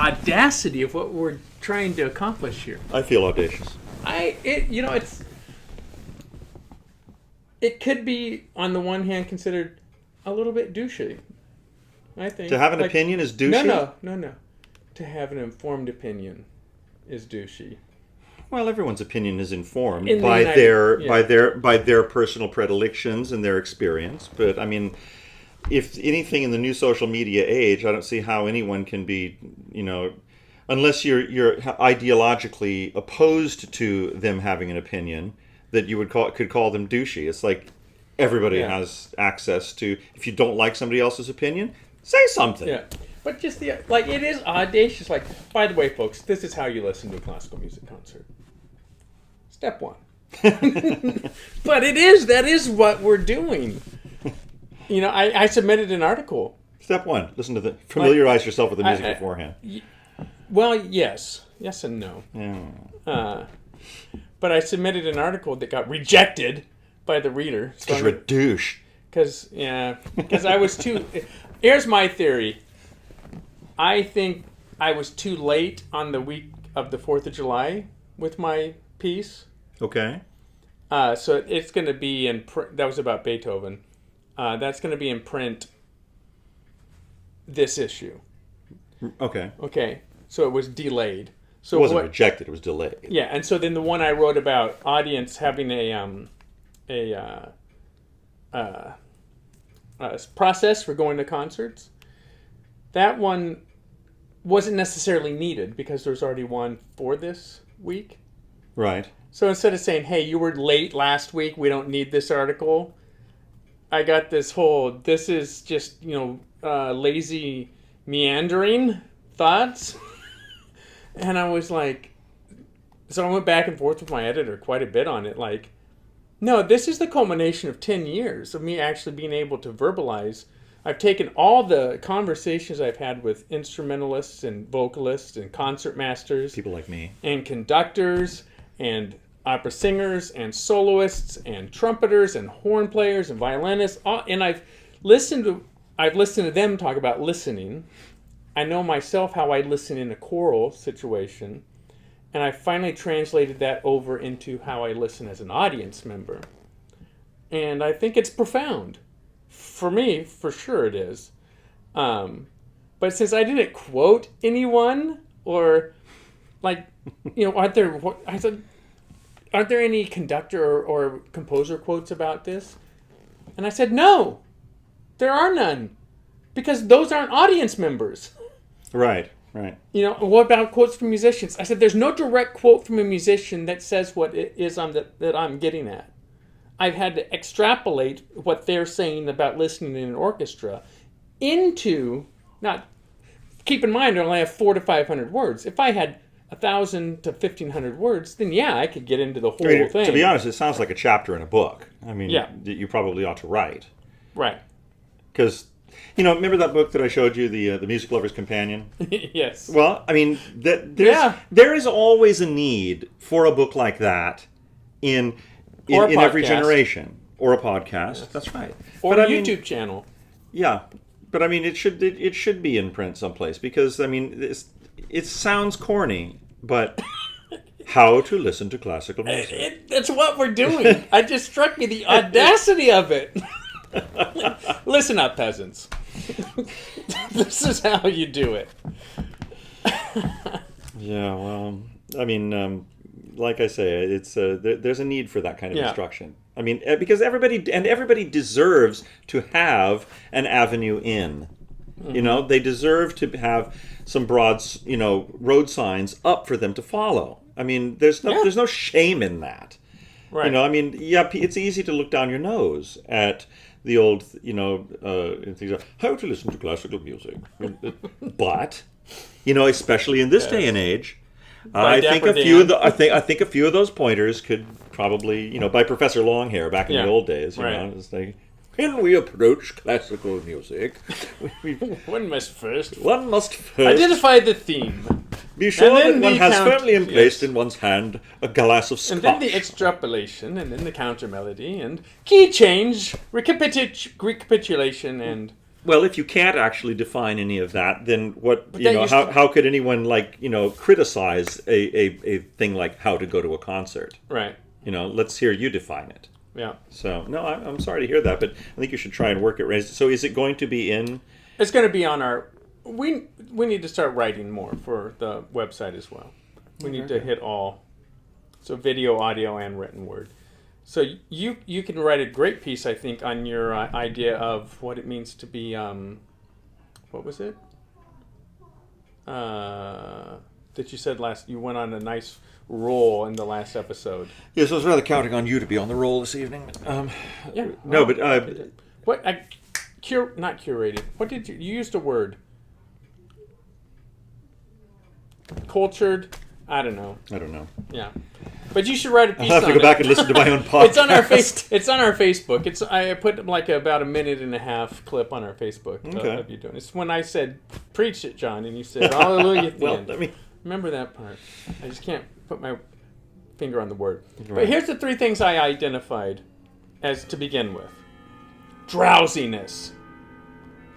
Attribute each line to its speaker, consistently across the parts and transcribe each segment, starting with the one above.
Speaker 1: audacity of what we're trying to accomplish here.
Speaker 2: I feel audacious.
Speaker 1: It could be, on the one hand, considered a little bit douchey, I think.
Speaker 2: To have an opinion is douchey?
Speaker 1: No. To have an informed opinion is douchey.
Speaker 2: Well, everyone's opinion is informed
Speaker 1: In the
Speaker 2: by
Speaker 1: United-
Speaker 2: by their personal predilections and their experience. But I mean, if anything in the new social media age, I don't see how anyone can be, unless you're ideologically opposed to them having an opinion, that you could call them douchey. It's like everybody has access to. If you don't like somebody else's opinion, say something.
Speaker 1: Yeah. But just it is audacious. Like, by the way, folks, this is how you listen to a classical music concert. Step one. But that is what we're doing. I submitted an article.
Speaker 2: Step one, familiarize yourself with the music beforehand.
Speaker 1: Well, yes and no.
Speaker 2: Yeah.
Speaker 1: But I submitted an article that got rejected by the reader.
Speaker 2: Because you're a douche.
Speaker 1: Because I was too... Here's my theory. I think I was too late on the week of the 4th of July with my piece.
Speaker 2: Okay.
Speaker 1: So it's going to be in print. That was about Beethoven. That's going to be in print this issue.
Speaker 2: Okay.
Speaker 1: Okay. So it was delayed. So
Speaker 2: it wasn't rejected. It was delayed.
Speaker 1: Yeah, and so then the one I wrote about audience having a process for going to concerts, that one wasn't necessarily needed because there's already one for this week.
Speaker 2: Right.
Speaker 1: So instead of saying, hey, you were late last week, we don't need this article, I got this is just, lazy meandering thoughts. And I was like, so I went back and forth with my editor quite a bit on it. Like, no, this is the culmination of 10 years of me actually being able to verbalize. I've taken all the conversations I've had with instrumentalists and vocalists and concert masters.
Speaker 2: People like me. And
Speaker 1: conductors and opera singers and soloists and trumpeters and horn players and violinists. And I've listened to them talk about listening. I know myself how I listen in a choral situation, and I finally translated that over into how I listen as an audience member. And I think it's profound. For me, for sure it is. But since I didn't quote anyone, or aren't there any conductor or composer quotes about this? And I said, no, there are none, because those aren't audience members.
Speaker 2: Right.
Speaker 1: What about quotes from musicians? I said, there's no direct quote from a musician that says what it is that I'm getting at. I've had to extrapolate what they're saying about listening in an orchestra into, keep in mind, I only have 400 to 500 words. If I had 1,000 to 1,500 words, then I could get into the whole thing.
Speaker 2: To be honest, it sounds like a chapter in a book. That you probably ought to write.
Speaker 1: Right.
Speaker 2: Because... remember that book that I showed you, the Music Lover's Companion?
Speaker 1: Yes.
Speaker 2: Well, there is always a need for a book like that in every generation, or a podcast. Yes. That's right.
Speaker 1: Or a YouTube channel.
Speaker 2: Yeah, but it should be in print someplace, because it sounds corny, but how to listen to classical music.
Speaker 1: That's what we're doing. I just struck me the audacity of it. Listen up, peasants. This is how you do it.
Speaker 2: Yeah, well, like I say, it's there's a need for that kind of instruction. Because everybody deserves to have an avenue in. Mm-hmm. They deserve to have some broad, road signs up for them to follow. There's no shame in that. Right. It's easy to look down your nose at the old, things like, how to listen to classical music. But, especially in this day and age, I think a few of those pointers could probably, by Professor Longhair back in the old days, it's like, when we approach classical music,
Speaker 1: one must first
Speaker 2: identify
Speaker 1: the theme.
Speaker 2: Be sure that one has firmly emplaced in one's hand a glass of scotch.
Speaker 1: And then the extrapolation, and then the counter melody, and key change, recapitulation, and
Speaker 2: Well, if you can't actually define any of that, then what,
Speaker 1: But
Speaker 2: you
Speaker 1: that
Speaker 2: know,
Speaker 1: used
Speaker 2: how,
Speaker 1: to-
Speaker 2: how could anyone, like, you know, criticize a thing like how to go to a concert?
Speaker 1: Right.
Speaker 2: You know, let's hear you define it.
Speaker 1: Yeah.
Speaker 2: So, no, I'm sorry to hear that, but I think you should try and work it. So is it going to be in?
Speaker 1: It's going to be on our. We need to start writing more for the website as well. We need to hit all. So video, audio, and written word. So you can write a great piece, I think, on your idea of what it means to be. What was it? That you said last. You went on a nice roll in the last episode.
Speaker 2: Yes, I was rather counting on you to be on the roll this evening.
Speaker 1: Yeah.
Speaker 2: No, but
Speaker 1: what? Not curated. What did you used a word? Cultured. I don't know. Yeah, but you should write a piece.
Speaker 2: I'll have to
Speaker 1: on
Speaker 2: go back
Speaker 1: it.
Speaker 2: and listen to my own podcast.
Speaker 1: It's on our It's on our Facebook. I put like about a minute and a half clip on our Facebook of you doing. It's when I said, "Preach it, John," and you said, "Hallelujah." At the
Speaker 2: Well,
Speaker 1: end.
Speaker 2: I mean,
Speaker 1: Remember that part. I just can't put my finger on the word.
Speaker 2: Right.
Speaker 1: But here's the three things I identified as to begin with. Drowsiness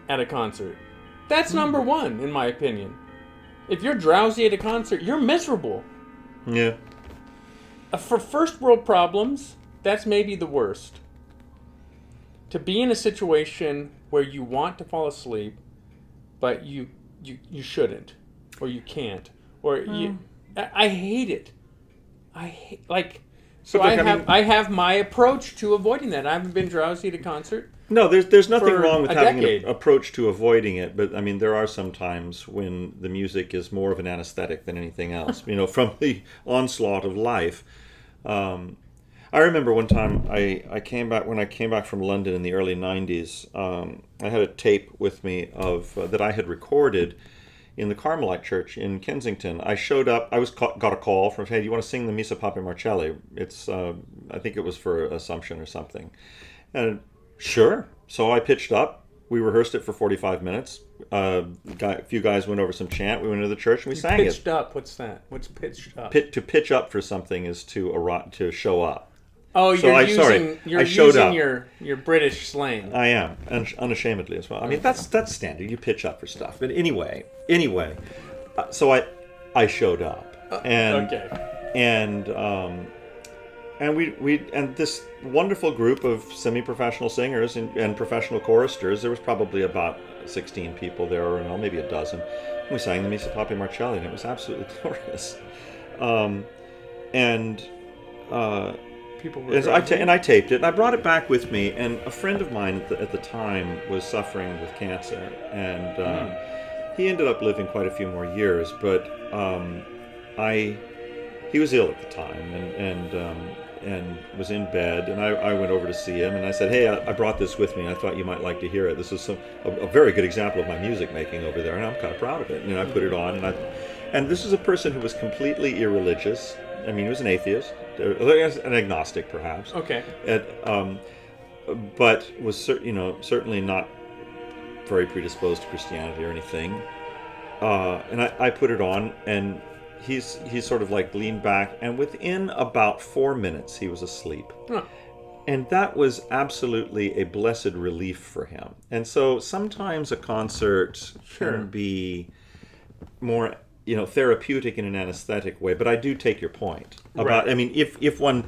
Speaker 1: at a concert. That's number one, in my opinion. If you're drowsy at a concert, you're miserable.
Speaker 2: yeah.
Speaker 1: For first world problems, that's maybe the worst. To be in a situation where you want to fall asleep, but you shouldn't, or you can't, or I hate it. So
Speaker 2: But look,
Speaker 1: I have my approach to avoiding that. I haven't been drowsy at a concert.
Speaker 2: No, there's nothing
Speaker 1: For
Speaker 2: wrong with
Speaker 1: a
Speaker 2: having
Speaker 1: decade.
Speaker 2: an approach to avoiding it, but I mean there are some times when the music is more of an anesthetic than anything else. You know, from the onslaught of life. I remember one time I came back from London in the early '90s. I had a tape with me of that I had recorded in the Carmelite Church in Kensington. I showed up. Got a call from, "Hey, do you want to sing the Missa Pape Marcelli?" It's I think it was for Assumption or something, and sure. So I pitched up. We rehearsed it for 45 minutes. A few guys went over some chant. We went into the church and we sang it.
Speaker 1: Pitched up. What's that? What's pitched up?
Speaker 2: To pitch up for something is to show up.
Speaker 1: Oh,
Speaker 2: So
Speaker 1: you're
Speaker 2: I showed
Speaker 1: using
Speaker 2: up.
Speaker 1: your British slang.
Speaker 2: I am, unashamedly as well. I mean, that's standard. You pitch up for stuff. But anyway, so I showed up, and
Speaker 1: Okay.
Speaker 2: and we this wonderful group of semi-professional singers and professional choristers. There was probably about 16 people there, or no, maybe a dozen. We sang the Missa Pape Marcelli, and it was absolutely glorious.
Speaker 1: People were
Speaker 2: And I taped it, and I brought it back with me. And a friend of mine at the time was suffering with cancer, and he ended up living quite a few more years. But he was ill at the time, and was in bed. And I went over to see him, and I said, "Hey, I brought this with me, and I thought you might like to hear it. This is a very good example of my music making over there, and I'm kind of proud of it." And I put it on, and this is a person who was completely irreligious. I mean, he was an atheist, an agnostic, perhaps.
Speaker 1: Okay.
Speaker 2: But was certainly not very predisposed to Christianity or anything. And I put it on, and he's sort of like leaned back, and within about 4 minutes he was asleep.
Speaker 1: Huh.
Speaker 2: And that was absolutely a blessed relief for him. And so sometimes a concert can be more, therapeutic in an anesthetic way. But I do take your point about.
Speaker 1: Right.
Speaker 2: I mean, if one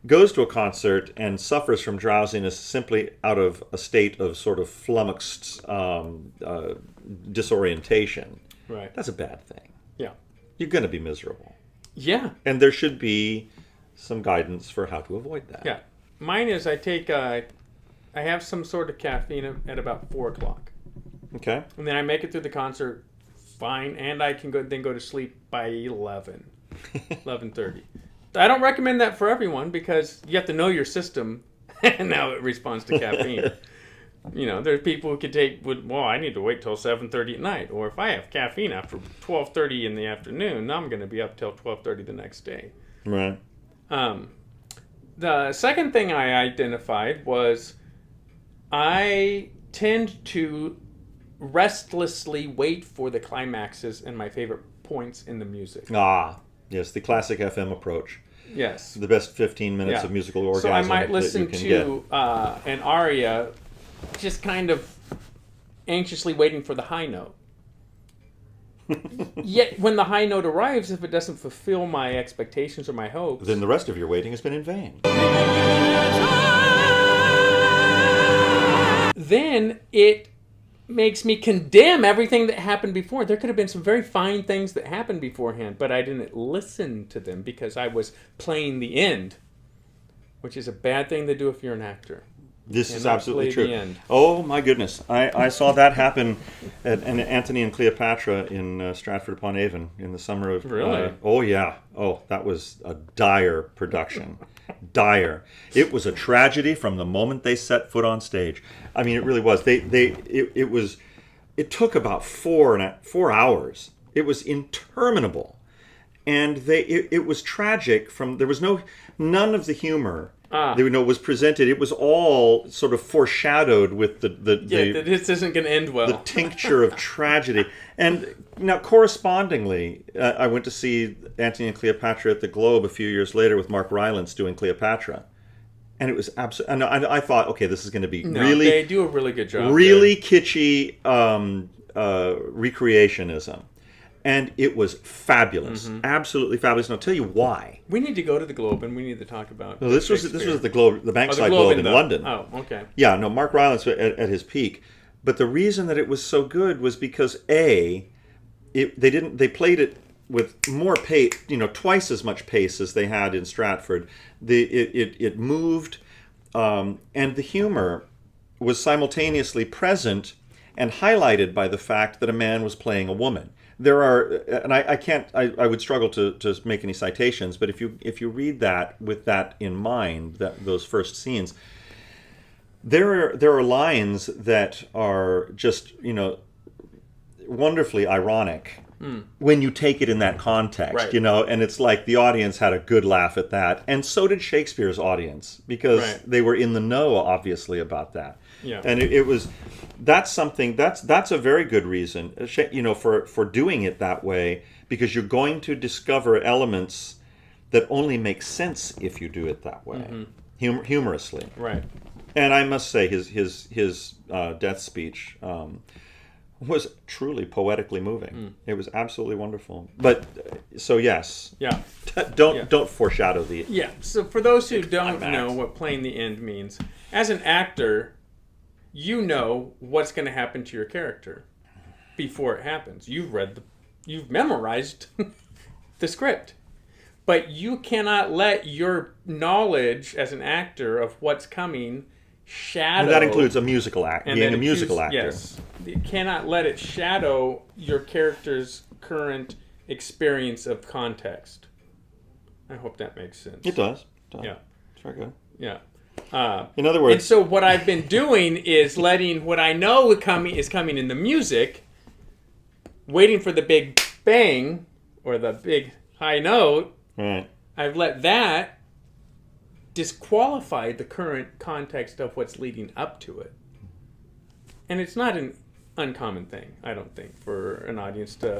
Speaker 2: goes to a concert and suffers from drowsiness simply out of a state of sort of flummoxed disorientation,
Speaker 1: Right.
Speaker 2: that's a bad thing.
Speaker 1: Yeah.
Speaker 2: You're going to be miserable.
Speaker 1: Yeah.
Speaker 2: And there should be some guidance for how to avoid that.
Speaker 1: Yeah. Mine is I have some sort of caffeine at about 4:00,
Speaker 2: Okay.
Speaker 1: and then I make it through the concert fine, and I can go to sleep by 11:30. I don't recommend that for everyone because you have to know your system and how it responds to caffeine. There's people who could I need to wait till 7:30 at night, or if I have caffeine after 12:30 in the afternoon, I'm going to be up till 12:30 the next day.
Speaker 2: Right.
Speaker 1: The second thing I identified was I tend to restlessly wait for the climaxes and my favorite points in the music.
Speaker 2: Ah, yes, the classic FM approach.
Speaker 1: Yes.
Speaker 2: The best 15 minutes of musical orgasm
Speaker 1: So I might
Speaker 2: that
Speaker 1: listen
Speaker 2: you can get.
Speaker 1: to an aria just kind of anxiously waiting for the high note. Yet, when the high note arrives, if it doesn't fulfill my expectations or my hopes,
Speaker 2: Then the rest of your waiting has been in vain.
Speaker 1: then it makes me condemn everything that happened before. There could have been some very fine things that happened beforehand, but I didn't listen to them because I was playing the end, which is a bad thing to do if you're an actor.
Speaker 2: This is
Speaker 1: not
Speaker 2: absolutely
Speaker 1: play the
Speaker 2: true.
Speaker 1: end.
Speaker 2: Oh my goodness! I saw that happen at Antony and Cleopatra in Stratford-upon-Avon in the summer of.
Speaker 1: Really?
Speaker 2: Oh yeah. Oh, that was a dire production. Dire. It was a tragedy from the moment they set foot on stage. I mean, it really was. It was. It took about 4 hours. It was interminable, and it was tragic. There was none of the humor. Was presented. It was all sort of foreshadowed with
Speaker 1: This isn't going to end well.
Speaker 2: The tincture of tragedy. And now, correspondingly, I went to see Antony and Cleopatra at the Globe a few years later with Mark Rylance doing Cleopatra, and it was absolutely. And I thought, okay, this is going to be really.
Speaker 1: They do a really good job.
Speaker 2: Really kitschy recreationism. And it was fabulous, absolutely fabulous. And I'll tell you why.
Speaker 1: We need to go to the Globe and we need to talk about.
Speaker 2: No, this was the Globe, the Bankside Globe in London.
Speaker 1: Oh, okay.
Speaker 2: Yeah, no, Mark Rylance at his peak. But the reason that it was so good was because they played it with more pace, twice as much pace as they had in Stratford. It moved, and the humor was simultaneously present and highlighted by the fact that a man was playing a woman. There are, and I would struggle to make any citations, but if you read that with that in mind, those first scenes, there are lines that are just wonderfully ironic when you take it in that context,
Speaker 1: right.
Speaker 2: And it's like the audience had a good laugh at that, and so did Shakespeare's audience because they were in the know, obviously, about that.
Speaker 1: Yeah.
Speaker 2: And that's a very good reason, for doing it that way, because you're going to discover elements that only make sense if you do it that way, humorously.
Speaker 1: Right.
Speaker 2: And I must say, his death speech was truly poetically moving. It was absolutely wonderful. But so yes, don't foreshadow the.
Speaker 1: Yeah. So for those who don't know what playing the end means, as an actor, you know what's going to happen to your character before it happens. You've memorized the script, but you cannot let your knowledge as an actor of what's coming shadow.
Speaker 2: And that includes a musical act, being a musical actor.
Speaker 1: Yes, you cannot let it shadow your character's current experience of context. I hope that makes sense.
Speaker 2: It does.
Speaker 1: Yeah,
Speaker 2: it's very good.
Speaker 1: Yeah.
Speaker 2: In other words,
Speaker 1: and so what I've been doing is letting what I know is coming in the music, waiting for the big bang or the big high note.
Speaker 2: Right.
Speaker 1: I've let that disqualify the current context of what's leading up to it. And it's not an uncommon thing, I don't think, for an audience to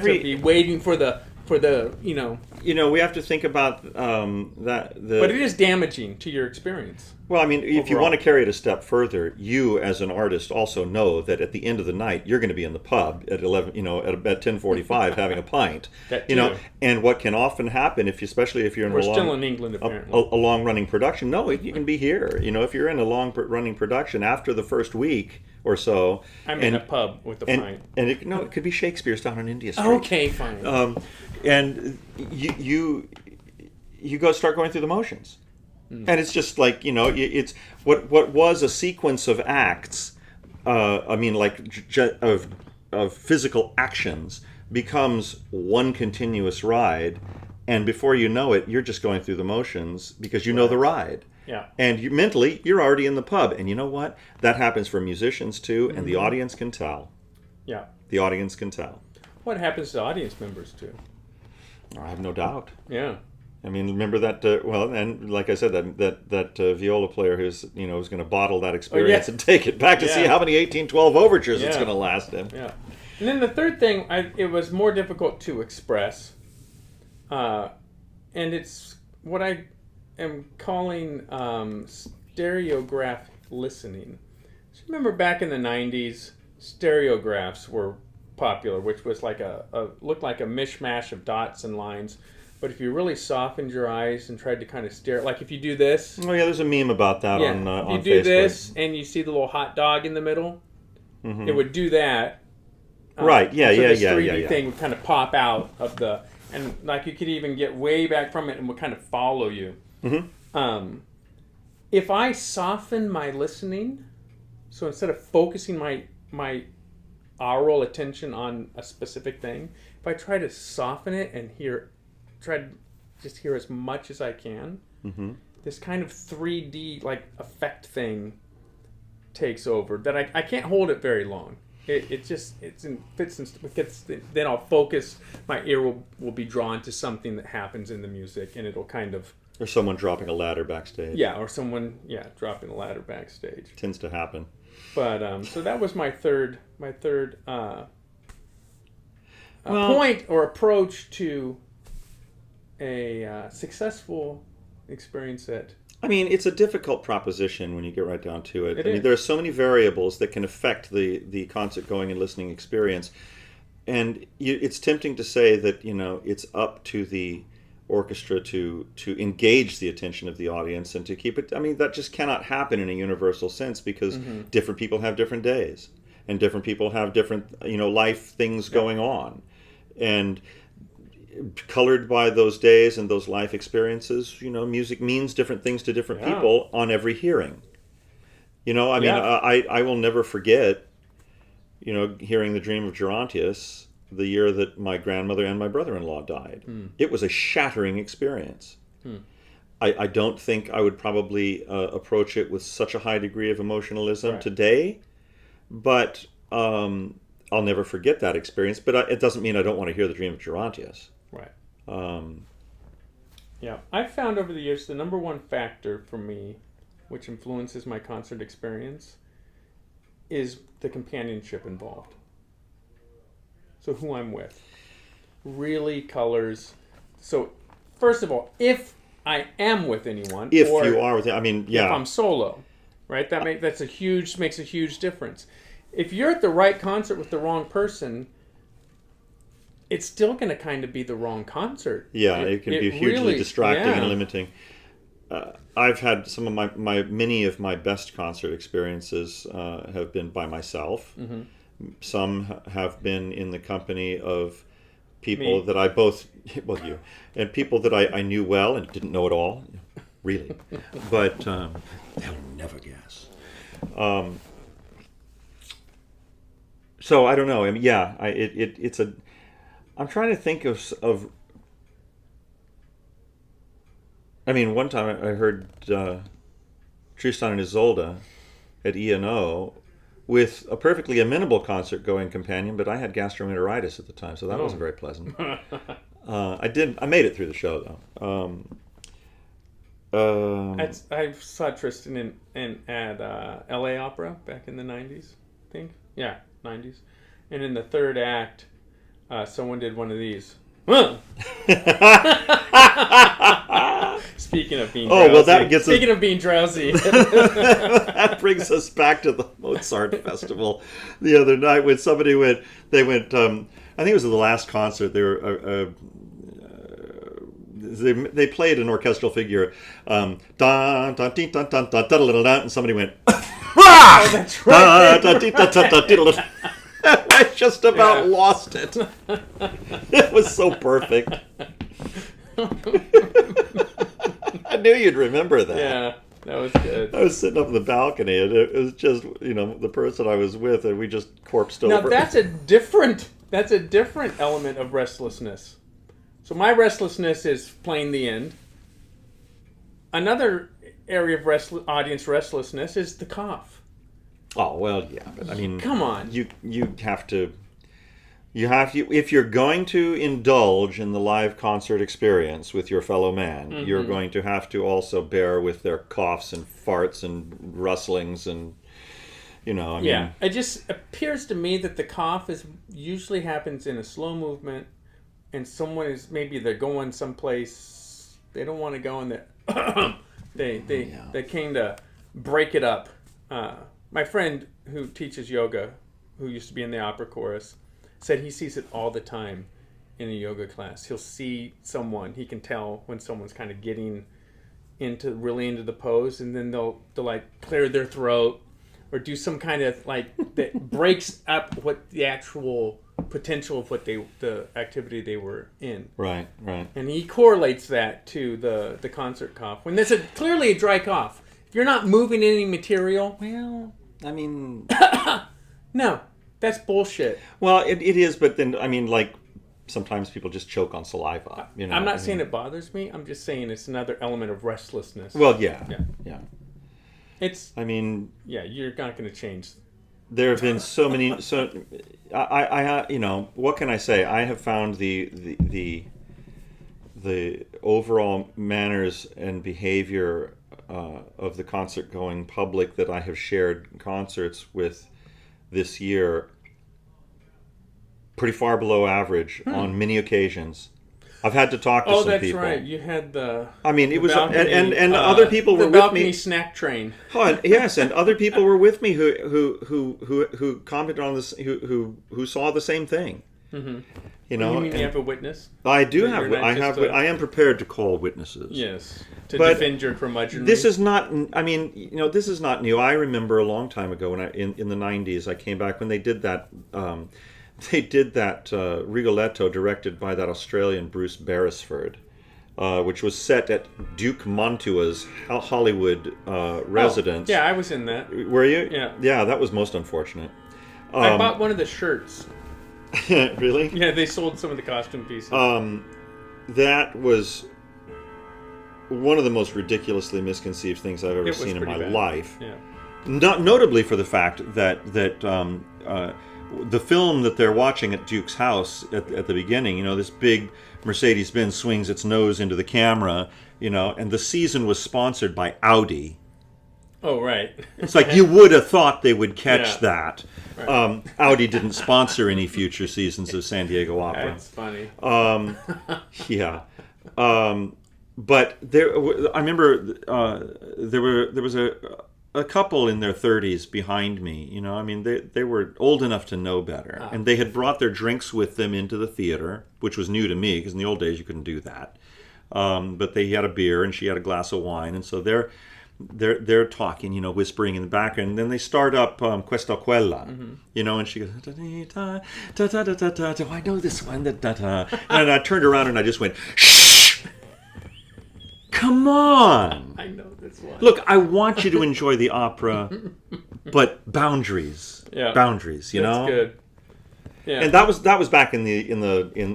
Speaker 1: be waiting for the
Speaker 2: we have to think about that.
Speaker 1: But it is damaging to your experience.
Speaker 2: Well, I mean, if you want to carry it a step further, you as an artist also know that at the end of the night you're going to be in the pub at 11, at 10:45 having a pint.
Speaker 1: That too.
Speaker 2: And what can often happen, especially if you're in
Speaker 1: still in England, apparently,
Speaker 2: a long running production. No, you can be here. If you're in a long running production after the first week or so,
Speaker 1: I'm in a pub with a pint.
Speaker 2: And it could be Shakespeare's down on India Street.
Speaker 1: Okay, fine.
Speaker 2: And you start going through the motions. And it's just like, it's what was a sequence of acts, of physical actions becomes one continuous ride. And before you know it, you're just going through the motions because you know the ride.
Speaker 1: Yeah.
Speaker 2: And mentally, you're already in the pub. And you know what? That happens for musicians too, and the audience can tell.
Speaker 1: Yeah.
Speaker 2: The audience can tell.
Speaker 1: What happens to audience members too?
Speaker 2: I have no doubt.
Speaker 1: Yeah.
Speaker 2: I mean, remember that? And like I said, that viola player who's was going to bottle that experience and take it back to see how many 1812 overtures it's going to last him.
Speaker 1: Yeah. And then the third thing, it was more difficult to express, and it's what I am calling stereograph listening. So remember back in the 90s, stereographs were popular, which was like looked like a mishmash of dots and lines. But if you really softened your eyes and tried to kind of stare, like if you do this,
Speaker 2: Oh yeah, there's a meme about that
Speaker 1: yeah,
Speaker 2: on
Speaker 1: if you
Speaker 2: on
Speaker 1: do
Speaker 2: Facebook.
Speaker 1: this and you see the little hot dog in the middle, it would do that.
Speaker 2: Right. Yeah.
Speaker 1: So
Speaker 2: Yeah.
Speaker 1: this
Speaker 2: Yeah.
Speaker 1: 3D
Speaker 2: Yeah. Yeah.
Speaker 1: thing would kind of pop out of the, and like you could even get way back from it and would kind of follow you. If I soften my listening, so instead of focusing my aural attention on a specific thing, if I try to soften it and try to just hear as much as I can, this kind of 3D like effect thing takes over that I can't hold it very long. Then I'll focus. My ear will be drawn to something that happens in the music, and it'll kind of.
Speaker 2: Or someone dropping a ladder backstage.
Speaker 1: Yeah, or someone dropping a ladder backstage.
Speaker 2: Tends to happen.
Speaker 1: But so that was my third point or approach to a successful experience at.
Speaker 2: I mean, it's a difficult proposition when you get right down to it.
Speaker 1: It
Speaker 2: I mean,
Speaker 1: is.
Speaker 2: there are so many variables that can affect the concert going and listening experience. And it's tempting to say that, it's up to the orchestra to engage the attention of the audience and to keep it. I mean, that just cannot happen in a universal sense because different people have different days and different people have different, life things going on. And colored by those days and those life experiences, music means different things to different people on every hearing. I will never forget, hearing The Dream of Gerontius the year that my grandmother and my brother-in-law died. It was a shattering experience. I don't think I would probably approach it with such a high degree of emotionalism today, but I'll never forget that experience. But it doesn't mean I don't want to hear The Dream of Gerontius.
Speaker 1: Right. I've found over the years the number one factor for me, which influences my concert experience, is the companionship involved. So who I'm with really colors. So first of all, if I am with anyone,
Speaker 2: if you are with,
Speaker 1: if I'm solo, right? Makes a huge difference. If you're at the right concert with the wrong person, it's still going to kind of be the wrong concert.
Speaker 2: Yeah, it can be hugely
Speaker 1: really,
Speaker 2: distracting and limiting. I've had some of many of my best concert experiences have been by myself. Some have been in the company of people that I you, and people that I knew well and didn't know at all, really. But they'll never guess. So I don't know. I mean, it's a. I'm trying to think of. I mean, one time I heard Tristan and Isolde at E&O with a perfectly amenable concert-going companion, but I had gastroenteritis at the time, so that wasn't very pleasant. I made it through the show though.
Speaker 1: I saw Tristan at L.A. Opera back in the 90s, I think. Yeah, 90s. And in the third act, someone did one of these. Speaking of being drowsy. Speaking of being drowsy.
Speaker 2: That brings us back to the Mozart Festival the other night when somebody went, I think it was the last concert, they played an orchestral figure, dun, dun, dun, dun, dun, dun, dun, dun, dun, and somebody went,
Speaker 1: oh, that's right.
Speaker 2: I just about lost it. It was so perfect. I knew you'd remember that.
Speaker 1: Yeah, that was good.
Speaker 2: I was sitting up in the balcony, and it was just, the person I was with, and we just corpsed over.
Speaker 1: Now that's a different element of restlessness. So my restlessness is playing the end. Another area of audience restlessness is the cough.
Speaker 2: Oh well, yeah, but I mean,
Speaker 1: come on,
Speaker 2: you have to. If you're going to indulge in the live concert experience with your fellow man, you're going to have to also bear with their coughs and farts and rustlings and,
Speaker 1: it just appears to me that the cough usually happens in a slow movement, and someone is they're going someplace they don't want to go, and they came to break it up. My friend who teaches yoga who used to be in the opera chorus, said he sees it all the time in a yoga class. He'll see someone, he can tell when someone's kind of getting really into the pose, and then they'll like clear their throat or do some kind of like that breaks up what the actual potential of what the activity they were in.
Speaker 2: Right.
Speaker 1: And he correlates that to the concert cough. When there's clearly a dry cough, if you're not moving any material,
Speaker 2: Well, I mean,
Speaker 1: no, that's bullshit.
Speaker 2: well, it is, but then I mean, like sometimes people just choke on saliva. You know,
Speaker 1: I'm not saying it bothers me. I'm just saying it's another element of restlessness.
Speaker 2: Well, yeah.
Speaker 1: It's.
Speaker 2: I mean,
Speaker 1: yeah, you're not going to change.
Speaker 2: there have been so many. So, I you know, what can I say? I have found the overall manners and behavior of the concert-going public that I have shared concerts with this year pretty far below average on many occasions. I've had to talk to some people. Oh,
Speaker 1: that's right. You had the.
Speaker 2: I mean, it was,
Speaker 1: balcony,
Speaker 2: and other people were
Speaker 1: the
Speaker 2: with
Speaker 1: balcony
Speaker 2: me.
Speaker 1: Snack train.
Speaker 2: Oh, and, yes, and other people were with me who commented on this, who saw the same thing. Mm-hmm. You know,
Speaker 1: You mean you have a witness?
Speaker 2: I do
Speaker 1: You're
Speaker 2: have.
Speaker 1: not
Speaker 2: I
Speaker 1: just
Speaker 2: have. I am prepared to call witnesses.
Speaker 1: Yes, to
Speaker 2: But
Speaker 1: defend your curmudgeonry.
Speaker 2: This is not. I mean, you know, this is not new. I remember a long time ago when in the '90s, I came back when they did that. Rigoletto, directed by that Australian Bruce Beresford, which was set at Duke Montua's Hollywood residence.
Speaker 1: Yeah, I was in that.
Speaker 2: Were you?
Speaker 1: Yeah.
Speaker 2: Yeah, that was most unfortunate.
Speaker 1: I bought one of the shirts.
Speaker 2: Really?
Speaker 1: Yeah, they sold some of the costume pieces.
Speaker 2: That was one of the most ridiculously misconceived things I've ever seen in my life.
Speaker 1: Yeah.
Speaker 2: Not notably for the fact that the film that they're watching at Duke's house at the beginning, you know, this big Mercedes-Benz swings its nose into the camera, you know, and the season was sponsored by Audi.
Speaker 1: Oh, right.
Speaker 2: It's like you would have thought they would catch
Speaker 1: Yeah.
Speaker 2: that.
Speaker 1: Right.
Speaker 2: Audi didn't sponsor any future seasons of San Diego Opera.
Speaker 1: That's funny.
Speaker 2: Yeah. But I remember there was a couple in their 30s behind me. You know, I mean, they were old enough to know better, and they had brought their drinks with them into the theater, which was new to me because in the old days you couldn't do that. But they had a beer and she had a glass of wine, and so they're talking, you know, whispering in the background. And then they start up Questa Quella, you know, and she goes, da da da da da da. Do I know this one? Da da. And I turned around and I just went, shh! Come on!
Speaker 1: I know this one.
Speaker 2: Look, I want you to enjoy the opera, but boundaries.
Speaker 1: Yeah.
Speaker 2: Boundaries, you know?
Speaker 1: That's good. Yeah.
Speaker 2: And that was back in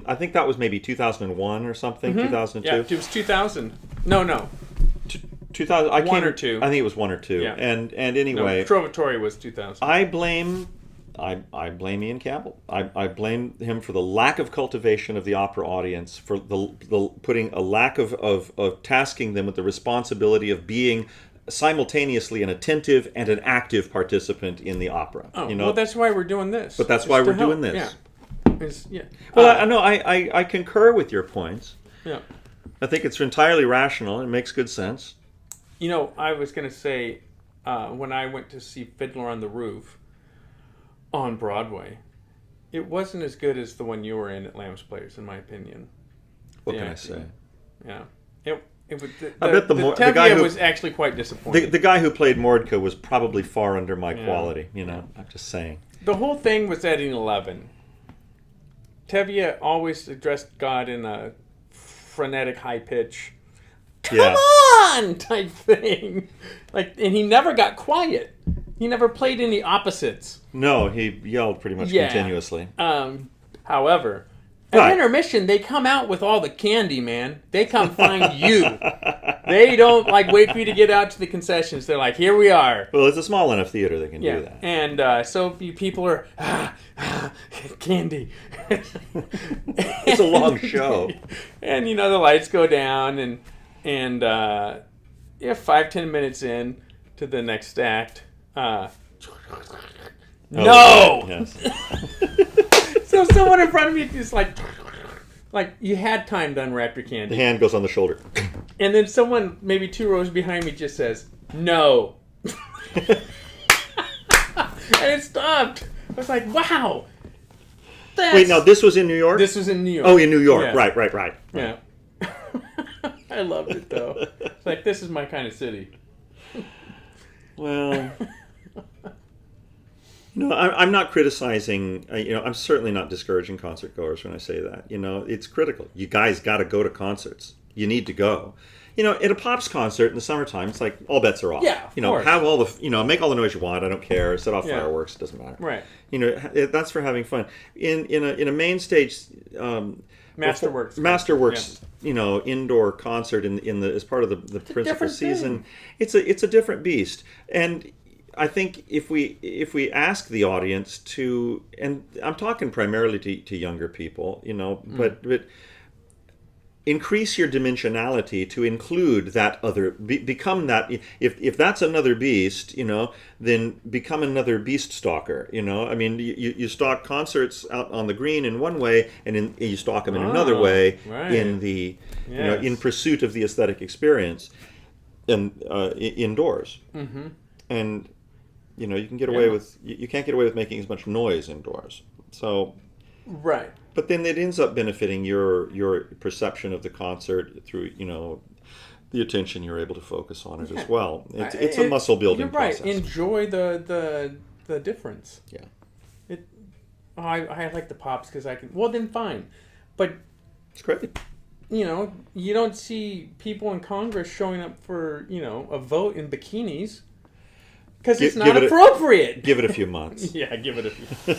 Speaker 2: I think that was maybe 2001 or something, 2002.
Speaker 1: Yeah, it was 2000. No.
Speaker 2: 2000.
Speaker 1: One or two.
Speaker 2: I think it was one or two.
Speaker 1: Yeah.
Speaker 2: And anyway,
Speaker 1: No, Trovatore was 2000.
Speaker 2: I blame Ian Campbell. I blame him for the lack of cultivation of the opera audience, for the putting a lack of tasking them with the responsibility of being simultaneously an attentive and an active participant in the opera.
Speaker 1: Oh,
Speaker 2: you know?
Speaker 1: well, that's why we're doing this.
Speaker 2: But that's
Speaker 1: It's
Speaker 2: why
Speaker 1: to
Speaker 2: we're
Speaker 1: help.
Speaker 2: doing this.
Speaker 1: Yeah.
Speaker 2: Well, I concur with your points.
Speaker 1: Yeah.
Speaker 2: I think it's entirely rational. It makes good sense.
Speaker 1: You know, I was going to say, when I went to see Fiddler on the Roof on Broadway, it wasn't as good as the one you were in at Lamb's Players, in my opinion.
Speaker 2: What can I say?
Speaker 1: Yeah. It was,
Speaker 2: I bet the
Speaker 1: Tevye
Speaker 2: guy who
Speaker 1: was actually quite disappointing.
Speaker 2: the guy who played Mordka was probably far under my quality. You know, I'm just saying.
Speaker 1: The whole thing was at 11. Tevye always addressed God in a frenetic high pitch, "Come on!" type thing. Like, and he never got quiet. He never played any opposites.
Speaker 2: No, he yelled pretty much continuously.
Speaker 1: However, at intermission, they come out with all the candy, man. They come find you. They don't wait for you to get out to the concessions. They're like, "Here we are."
Speaker 2: Well, it's a small enough theater that can do that.
Speaker 1: And so you people are candy.
Speaker 2: It's a long show.
Speaker 1: And the lights go down, and 5-10 minutes in to the next act. No.
Speaker 2: Yes.
Speaker 1: So someone in front of me is like you had time to unwrap your candy.
Speaker 2: The hand goes on the shoulder.
Speaker 1: And then someone maybe 2 rows behind me just says, "No." And it stopped. was like, wow.
Speaker 2: Wait, now this was in New York?
Speaker 1: This was in New York.
Speaker 2: Oh, in New York.
Speaker 1: Yeah.
Speaker 2: Right.
Speaker 1: Yeah. I loved it, though. It's like, this is my kind of city.
Speaker 2: Well, I'm not criticizing, I'm certainly not discouraging concert goers when I say that. It's critical. You guys got to go to concerts. You need to go. At a Pops concert in the summertime, it's like all bets are off.
Speaker 1: Yeah, of course.
Speaker 2: Have all the, make all the noise you want. I don't care. Set off
Speaker 1: Yeah.
Speaker 2: fireworks. It doesn't matter.
Speaker 1: Right.
Speaker 2: That's for having fun. In a main stage, Masterworks, indoor concert in the as part of the principal season, it's a different beast. And I think if we ask the audience to, and I'm talking primarily to younger people, but increase your dimensionality to include that other, become that. If that's another beast, then become another beast stalker. I mean, you stalk concerts out on the green in one way, and you stalk them in another way in the, in pursuit of the aesthetic experience, and indoors. Mm-hmm. And you can get away with, you can't get away with making as much noise indoors. So.
Speaker 1: Right.
Speaker 2: But then it ends up benefiting your perception of the concert through, the attention you're able to focus on it as well. It's a muscle building process.
Speaker 1: You're right. Enjoy the difference.
Speaker 2: Yeah.
Speaker 1: I like the Pops because I can. Well, then fine, but
Speaker 2: it's great.
Speaker 1: You don't see people in Congress showing up for a vote in bikinis because it's not appropriate.
Speaker 2: Give it a few months.
Speaker 1: Yeah, give it a few.